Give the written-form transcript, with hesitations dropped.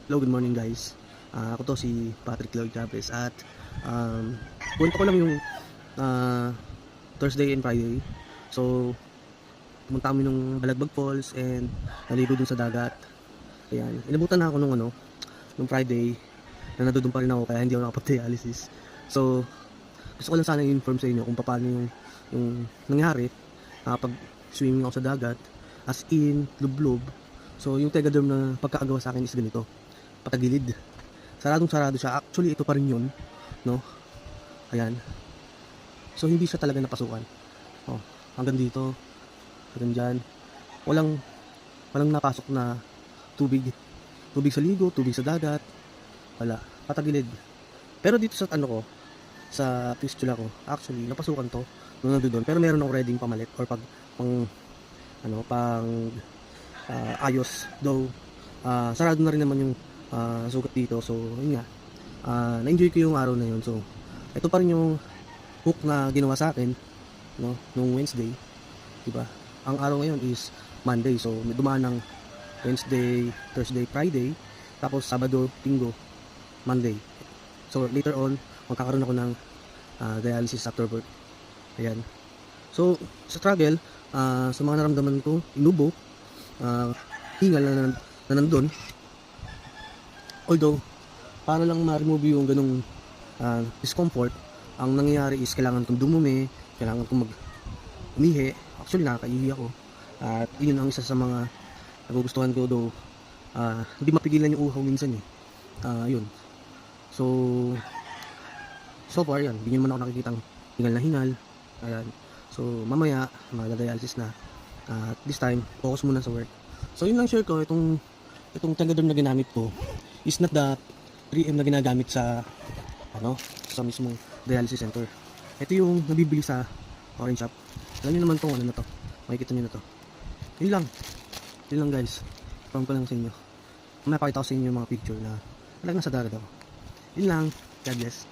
Hello, good morning guys. Ako to si Patrick Lloyd Chavez at kwento ko lang yung Thursday and Friday. So, pumunta kami nung Balagbag Falls and naligo dun sa dagat. Ayan, inabutan na ako nung Friday na nandun pa rin ako kaya hindi ako nakapag-dialysis. So, gusto ko lang sana i-inform sa inyo kung paano yung nangyari pag swimming ako sa dagat as in lublob. So, yung Tegaderm na pagkakagawa sa akin is ganito. Patagilid. Saradong sarado siya. Actually, ito pa rin yun. No? Ayan. So, hindi siya talaga napasukan. Oh, hanggang dito. Hanggang dyan. Walang napasok na tubig. Tubig sa ligo, tubig sa dagat. Wala. Patagilid. Pero dito sa sa fistula ko, actually, napasukan to nung nandun doon. Pero meron akong ready pamalit or pang ayos. Though, sarado na rin naman yung sugat dito. So yun nga, na-enjoy ko yung araw na yun. So ito pa rin yung hook na ginawa sa akin nung Wednesday, diba? Ang araw ngayon is Monday, so may dumaan ng Wednesday, Thursday, Friday, tapos Sabado, Linggo, Monday. So later on magkakaroon ako ng dialysis after work. Ayan. So sa travel, sa mga naramdaman ko, inubo, hingal na nandun. Although, para lang ma-remove yung ganung discomfort, ang nangyayari is kailangan kong dumumi, kailangan kong umihi. Actually, nakakaihi ako. At yun ang isa sa mga nagugustuhan ko, though hindi mapigilan yung uhaw minsan eh. Yun. So far yan, hindi naman ako nakikitang hingal na hingal. Ayan. So mamaya, magda-dialysis na. At this time, focus muna sa work. So yun lang share ko, itong Tegaderm na ginamit ko is not the 3M na ginagamit sa mismong dialysis center. Ito yung nabibili sa orange shop. Alam niyo naman tong ano na to. Makikita niyo na to. Yun lang guys. Pang ko lang sa inyo. Mapakita ko sa inyo yung mga picture na talagang nasa dagat ako. Yun lang. God bless.